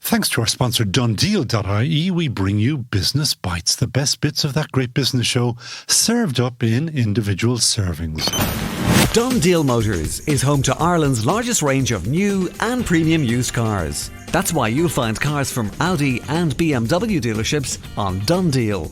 Thanks to our sponsor DoneDeal.ie, we bring you Business Bites, the best bits of that great business show, served up in individual servings. Done Deal Motors is home to Ireland's largest range of new and premium used cars. That's why you'll find cars from Audi and BMW dealerships on Done Deal.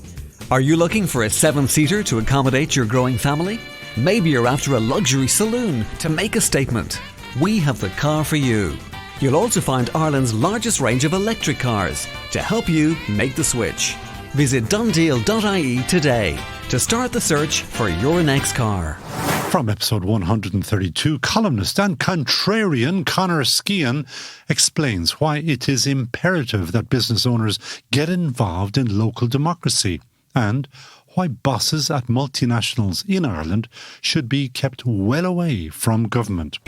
Are you looking for a 7-seater to accommodate your growing family? Maybe you're after a luxury saloon to make a statement. We have the car for you. You'll also find Ireland's largest range of electric cars to help you make the switch. Visit donedeal.ie today to start the search for your next car. From episode 132, columnist and contrarian Conor Skehan explains why it is imperative that business owners get involved in local democracy and why bosses at multinationals in Ireland should be kept well away from government.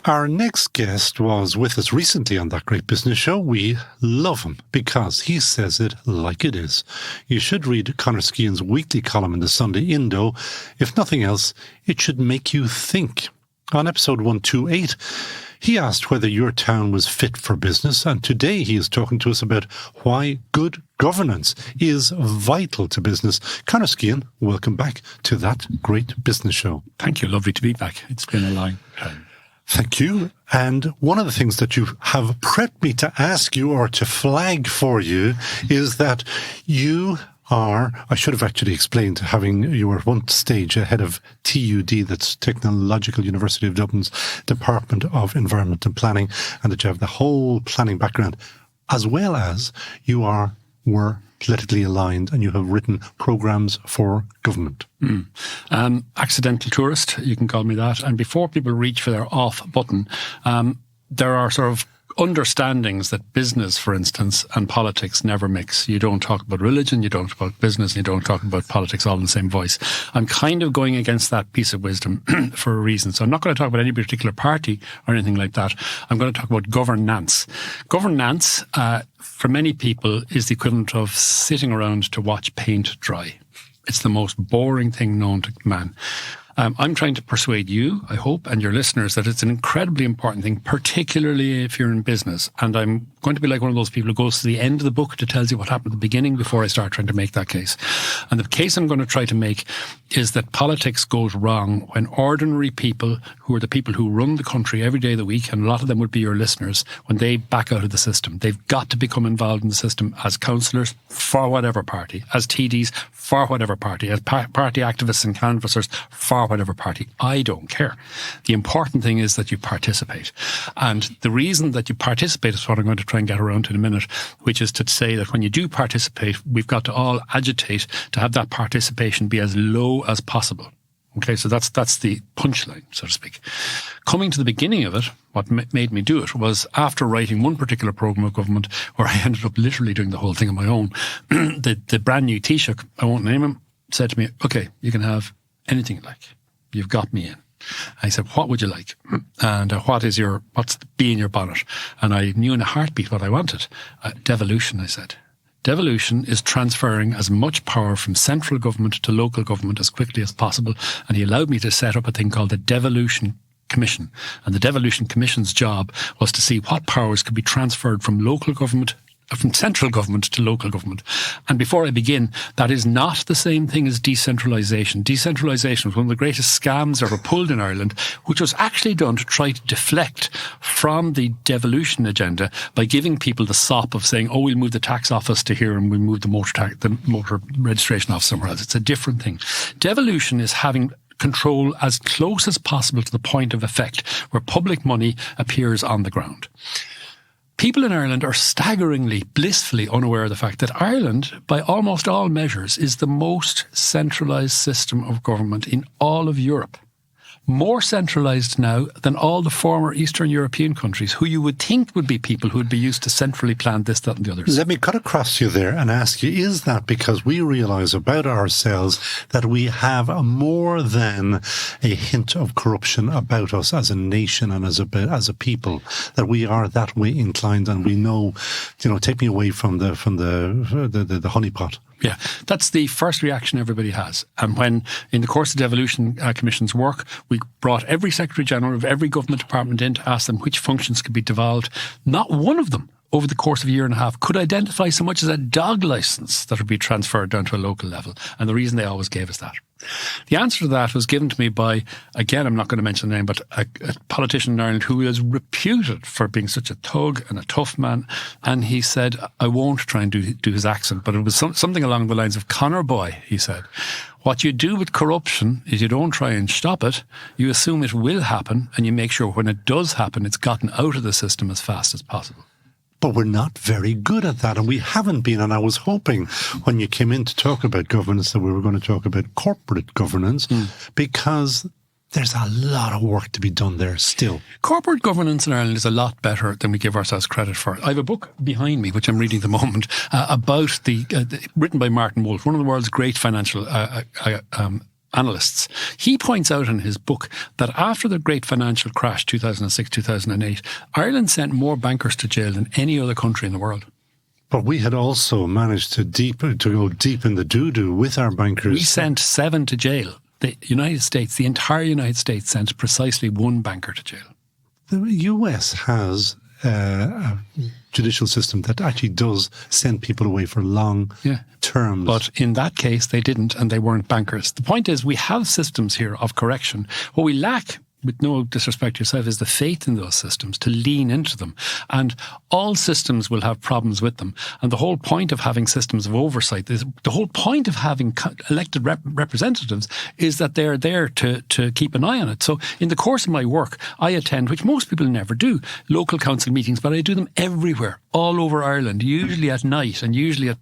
Our next guest was with us recently on That Great Business Show. We love him because he says it like it is. You should read Conor Skehan's weekly column in the Sunday Indo. If nothing else, it should make you think. On episode 128, he asked whether your town was fit for business, and today he is talking to us about why good governance is vital to business. Conor Skehan, welcome back to That Great Business Show. Thank you. Lovely to be back. It's been a long time. Thank you. And one of the things that you have prepped me to ask you or to flag for you is that you are, I should have actually explained, you were at one stage ahead of TUD, that's Technological University of Dublin's Department of Environment and Planning, and that you have the whole planning background, as well as you were politically aligned and you have written programmes for government. Accidental tourist, you can call me that. And before people reach for their off button, there are sort of understandings that business, for instance, and politics never mix. You don't talk about religion, you don't talk about business, and you don't talk about politics all in the same voice. I'm kind of going against that piece of wisdom for a reason. So I'm not going to talk about any particular party or anything like that. I'm going to talk about governance. Governance, for many people, is the equivalent of sitting around to watch paint dry. It's the most boring thing known to man. I'm trying to persuade you, I hope, and your listeners that it's an incredibly important thing, particularly if you're in business. And I'm going to be like one of those people who goes to the end of the book to tells you what happened at the beginning before I start trying to make that case. And the case I'm going to try to make is that politics goes wrong when ordinary people, who are the people who run the country every day of the week, and a lot of them would be your listeners, when they back out of the system. They've got to become involved in the system as councillors for whatever party, as TDs for whatever party, as party activists and canvassers for whatever party. I don't care. The important thing is that you participate. And the reason that you participate is what I'm going to try and get around to in a minute, which is to say that when you do participate, we've got to all agitate to have that participation be as low as possible. Okay, so that's the punchline, so to speak. Coming to the beginning of it, what made me do it was after writing one particular programme of government where I ended up literally doing the whole thing on my own, the brand new Taoiseach, I won't name him, said to me, okay, you can have anything you like. You've got me in. I said, what would you like? And what's be in your bonnet? And I knew in a heartbeat what I wanted. Devolution, I said. Devolution is transferring as much power from central government to local government as quickly as possible. And he allowed me to set up a thing called the Devolution Commission. And the Devolution Commission's job was to see what powers could be transferred from local government, from central government to local government. And before I begin, that is not the same thing as decentralisation. Decentralisation was one of the greatest scams ever pulled in Ireland, which was actually done to try to deflect from the devolution agenda by giving people the sop of saying, oh, we'll move the tax office to here and we'll move the motor registration office somewhere else. It's a different thing. Devolution is having control as close as possible to the point of effect where public money appears on the ground. People in Ireland are staggeringly, blissfully unaware of the fact that Ireland, by almost all measures, is the most centralised system of government in all of Europe. More centralised now than all the former Eastern European countries, who you would think would be people who would be used to centrally plan this, that and the others. Let me cut across you there and ask you, is that because we realise about ourselves that we have more than a hint of corruption about us as a nation and as a people, that we are that way inclined and we know, take me away from the honeypot? Yeah, that's the first reaction everybody has. And when, in the course of the Devolution Commission's work, we brought every Secretary General of every government department in to ask them which functions could be devolved, not one of them over the course of a year and a half, could identify so much as a dog licence that would be transferred down to a local level. And the reason they always gave us that. The answer to that was given to me by, again, I'm not going to mention the name, but a politician in Ireland who is reputed for being such a thug and a tough man. And he said, I won't try and do his accent, but it was something along the lines of, Conor boy, he said, what you do with corruption is you don't try and stop it, you assume it will happen, and you make sure when it does happen, it's gotten out of the system as fast as possible. But we're not very good at that, and we haven't been. And I was hoping when you came in to talk about governance that we were going to talk about corporate governance, because there's a lot of work to be done there still. Corporate governance in Ireland is a lot better than we give ourselves credit for. I have a book behind me, which I'm reading at the moment, about written by Martin Wolf, one of the world's great financial analysts. He points out in his book that after the great financial crash, 2006-2008, Ireland sent more bankers to jail than any other country in the world. But we had also managed to go deep in the doo-doo with our bankers. We sent 7 to jail. The United States, the entire United States, sent precisely 1 banker to jail. The US has a judicial system that actually does send people away for long terms. But in that case, they didn't, and they weren't bankers. The point is, we have systems here of correction. What we lack, with no disrespect to yourself, is the faith in those systems to lean into them. And all systems will have problems with them. And the whole point of having systems of oversight, the whole point of having elected representatives is that they're there to keep an eye on it. So in the course of my work, I attend, which most people never do, local council meetings, but I do them everywhere, all over Ireland, usually at night and usually at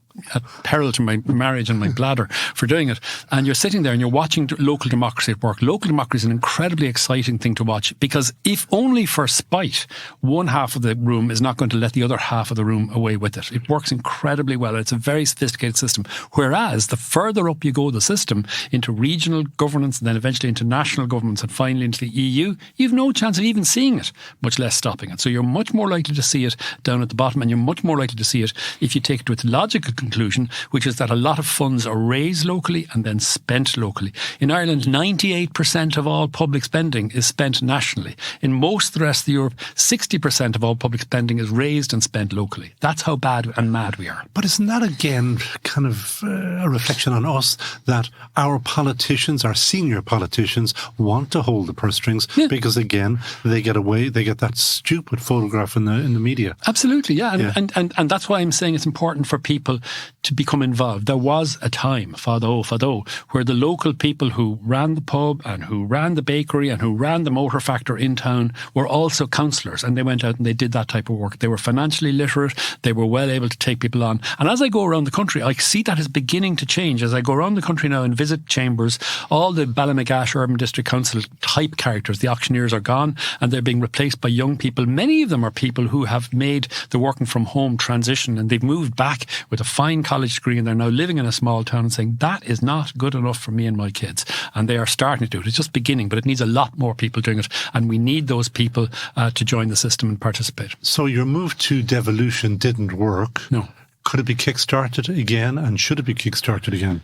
peril to my marriage and my bladder for doing it. And you're sitting there and you're watching local democracy at work. Local democracy is an incredibly exciting thing to watch, because if only for spite, one half of the room is not going to let the other half of the room away with it. It works incredibly well. It's a very sophisticated system. Whereas the further up you go the system, into regional governance and then eventually into national governments and finally into the EU, you've no chance of even seeing it, much less stopping it. So you're much more likely to see it down at the bottom, and you're much more likely to see it if you take it to its logical conclusion, which is that a lot of funds are raised locally and then spent locally. In Ireland, 98% of all public spending is spent nationally. In most of the rest of Europe, 60% of all public spending is raised and spent locally. That's how bad and mad we are. But isn't that again kind of a reflection on us, that our politicians, our senior politicians, want to hold the purse strings because, again, they get that stupid photograph in the media. Absolutely, yeah. And that's why I'm saying it's important for people to become involved. There was a time, fado, where the local people who ran the pub and who ran the bakery and who ran the motor factor in town were also councillors, and they went out and they did that type of work. They were financially literate. They were well able to take people on. And as I go around the country, I see that is beginning to change. As I go around the country now and visit chambers, all the Ballymagash Urban District Council type characters, the auctioneers, are gone and they're being replaced by young people. Many of them are people who have made the working from home transition, and they've moved back with a fine college degree, and they're now living in a small town and saying, that is not good enough for me and my kids. And they are starting to do it. It's just beginning, but it needs a lot more people doing it. And we need those people to join the system and participate. So your move to devolution didn't work. No. Could it be kickstarted again, and should it be kickstarted again?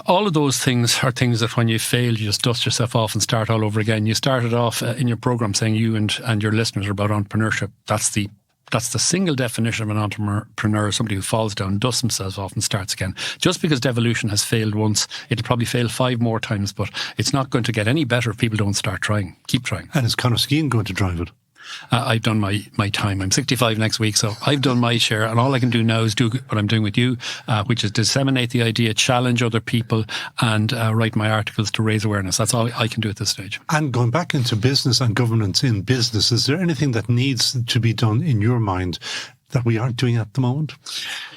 All of those things are things that when you fail, you just dust yourself off and start all over again. You started off in your programme saying you and your listeners are about entrepreneurship. That's the single definition of an entrepreneur, somebody who falls down, dusts himself off and starts again. Just because devolution has failed once, it'll probably fail 5 more times, but it's not going to get any better if people don't start trying. Keep trying. And is Conor Skehan going to drive it? I've done my time. I'm 65 next week, so I've done my share, and all I can do now is do what I'm doing with you, which is disseminate the idea, challenge other people, and write my articles to raise awareness. That's all I can do at this stage. And going back into business and governance in business, is there anything that needs to be done in your mind that we aren't doing at the moment?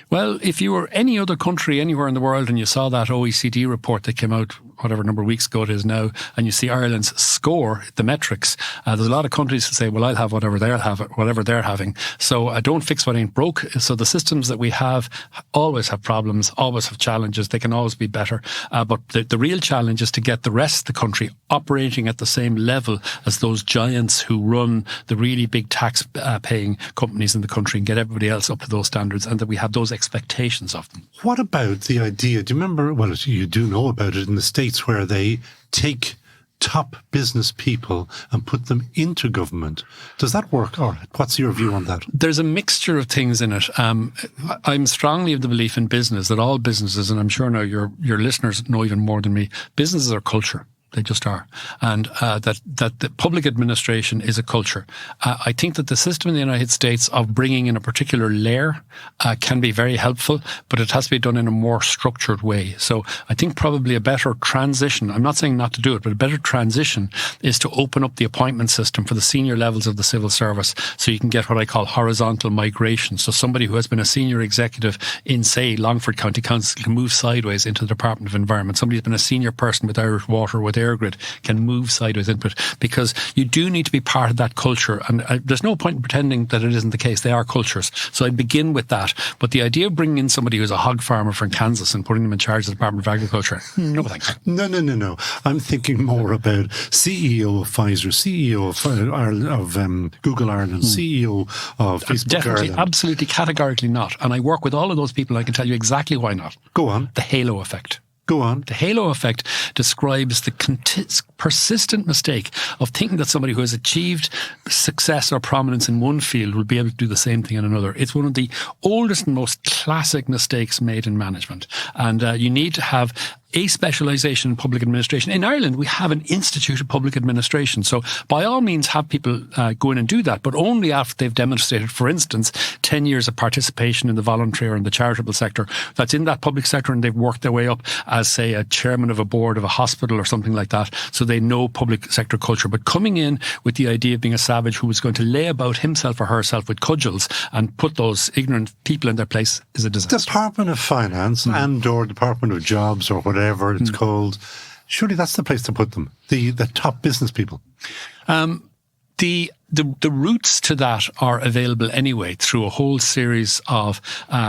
Well, if you were any other country anywhere in the world and you saw that OECD report that came out whatever number of weeks ago it is now, and you see Ireland's score, the metrics, there's a lot of countries that say, well, I'll have whatever they're having. So don't fix what ain't broke. So the systems that we have always have problems, always have challenges. They can always be better. But the real challenge is to get the rest of the country operating at the same level as those giants who run the really big tax paying companies in the country, and get everybody else up to those standards, and that we have those expectations of them. What about the idea? Do you remember, well, you do know about it in the States, where they take top business people and put them into government. Does that work? Or what's your view on that? There's a mixture of things in it. I'm strongly of the belief in business that all businesses, and I'm sure now your listeners know even more than me, businesses are culture. They just are. And that the public administration is a culture. I think that the system in the United States of bringing in a particular layer can be very helpful, but it has to be done in a more structured way. So I think probably a better transition, I'm not saying not to do it, but a better transition is to open up the appointment system for the senior levels of the civil service so you can get what I call horizontal migration. So somebody who has been a senior executive in, say, Longford County Council can move sideways into the Department of Environment. Somebody who's been a senior person with Irish Water, with Airgrid, can move sideways input, because you do need to be part of that culture. And there's no point in pretending that it isn't the case. They are cultures. So I'd begin with that. But the idea of bringing in somebody who's a hog farmer from Kansas and putting them in charge of the Department of Agriculture, no thanks. No. I'm thinking more about CEO of Pfizer, CEO of Google Ireland, CEO of Facebook Definitely, Ireland. absolutely, categorically not. And I work with all of those people and I can tell you exactly why not. Go on. The halo effect. Go on. The halo effect describes the persistent mistake of thinking that somebody who has achieved success or prominence in one field will be able to do the same thing in another. It's one of the oldest and most classic mistakes made in management. And you need to have a specialisation in public administration. In Ireland, we have an Institute of Public Administration. So by all means, have people go in and do that, but only after they've demonstrated, for instance, 10 years of participation in the voluntary or in the charitable sector that's in that public sector, and they've worked their way up as, say, a chairman of a board of a hospital or something like that. So they know public sector culture. But coming in with the idea of being a savage who was going to lay about himself or herself with cudgels and put those ignorant people in their place is a disaster. Department of Finance and or Department of Jobs or whatever it's called, surely that's the place to put them, the top business people. The routes to that are available anyway through a whole series of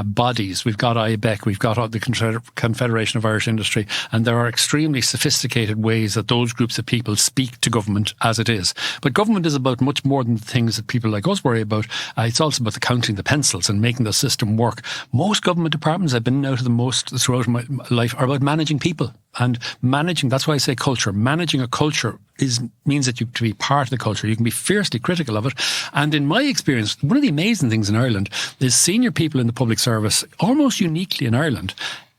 bodies. We've got IBEC, we've got the Confederation of Irish Industry, and there are extremely sophisticated ways that those groups of people speak to government as it is. But government is about much more than the things that people like us worry about. It's also about the counting the pencils and making the system work. Most government departments, I've been out of the most throughout my life, are about managing people. And managing, that's why I say culture. Managing a culture means that you to be part of the culture. You can be fiercely critical of it. And in my experience, one of the amazing things in Ireland is senior people in the public service, almost uniquely in Ireland,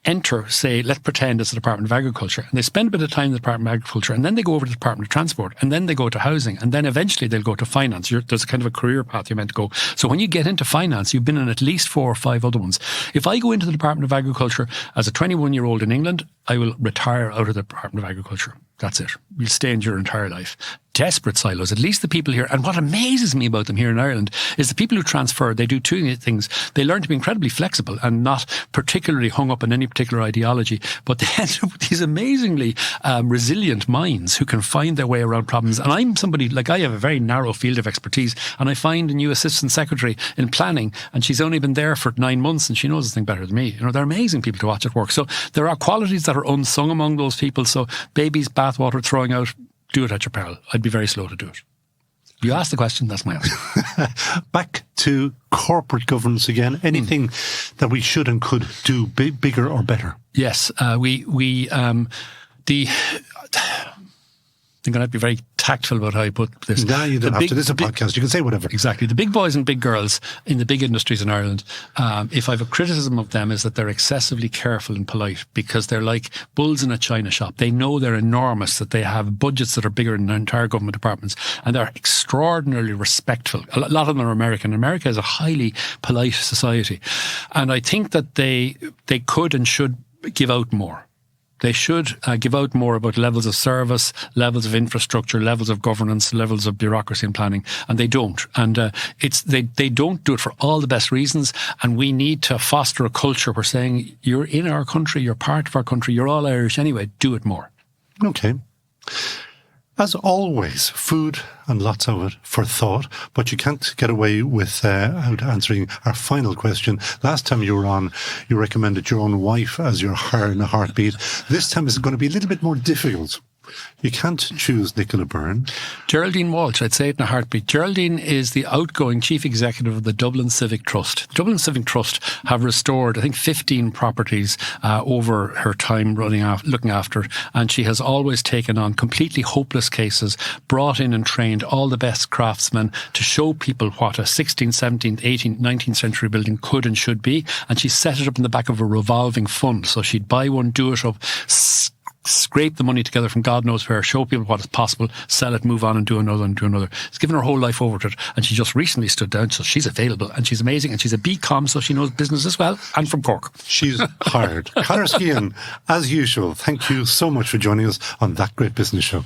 enter, say, let's pretend it's the Department of Agriculture, and they spend a bit of time in the Department of Agriculture, and then they go over to the Department of Transport, and then they go to housing, and then eventually they'll go to finance. There's a kind of a career path you're meant to go. So when you get into finance, you've been in at least 4 or 5 other ones. If I go into the Department of Agriculture as a 21-year-old in England, I will retire out of the Department of Agriculture. That's it. You'll stay in your entire life. Desperate silos, at least the people here. And what amazes me about them here in Ireland is the people who transfer, they do 2 things. They learn to be incredibly flexible and not particularly hung up on any particular ideology, but they end up with these amazingly resilient minds who can find their way around problems. And I'm somebody, like I have a very narrow field of expertise, and I find a new assistant secretary in planning, and she's only been there for 9 months and she knows this thing better than me. You know, they're amazing people to watch at work. So there are qualities that are unsung among those people. So babies, bathwater throwing out, do it at your peril. I'd be very slow to do it. You asked the question, that's my answer. Back to corporate governance again. Anything that we should and could do bigger or better? Yes, I'm going to have to be very tactful about how I put this. No, you don't have to. This is a podcast. You can say whatever. Exactly. The big boys and big girls in the big industries in Ireland, if I have a criticism of them, is that they're excessively careful and polite because they're like bulls in a china shop. They know they're enormous, that they have budgets that are bigger than their entire government departments, and they're extraordinarily respectful. A lot of them are American. America is a highly polite society. And I think that they could and should give out more. They should give out more about levels of service, levels of infrastructure, levels of governance, levels of bureaucracy and planning, and they don't. And they don't do it for all the best reasons. And we need to foster a culture where saying, you're in our country, you're part of our country, you're all Irish anyway, do it more. Okay. As always, food and lots of it for thought, but you can't get away without answering our final question. Last time you were on, you recommended your own wife as your heart in a heartbeat. This time it's going to be a little bit more difficult. You can't choose Nicola Byrne. Geraldine Walsh, I'd say it in a heartbeat. Geraldine is the outgoing chief executive of the Dublin Civic Trust. The Dublin Civic Trust have restored, I think, 15 properties over her time looking after, and she has always taken on completely hopeless cases, brought in and trained all the best craftsmen to show people what a 16th, 17th, 18th, 19th century building could and should be, and she set it up in the back of a revolving fund. So she'd buy one, do it up, scrape the money together from God knows where, show people what is possible, sell it, move on and do another and do another. It's given her whole life over to it, and she just recently stood down, so she's available and she's amazing, and she's a BCom, so she knows business as well, and from Cork. She's hired. Conor Skehan, as usual, thank you so much for joining us on That Great Business Show.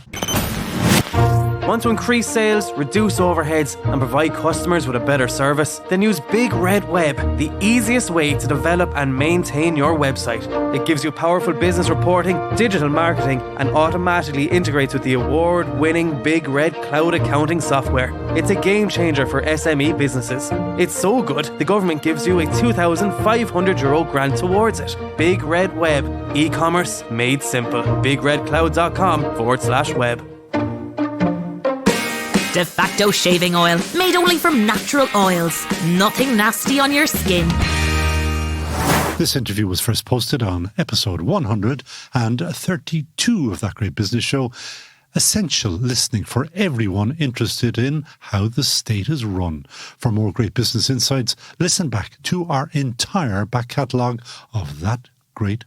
Want to increase sales, reduce overheads and provide customers with a better service? Then use Big Red Web, the easiest way to develop and maintain your website. It gives you powerful business reporting, digital marketing and automatically integrates with the award-winning Big Red cloud accounting software. It's a game changer for SME businesses. It's so good, the government gives you a €2,500 grant towards it. Big Red Web, e-commerce made simple. BigRedCloud.com/web. De facto shaving oil, made only from natural oils. Nothing nasty on your skin. This interview was first posted on episode 132 of That Great Business Show. Essential listening for everyone interested in how the state is run. For more great business insights, listen back to our entire back catalogue of That Great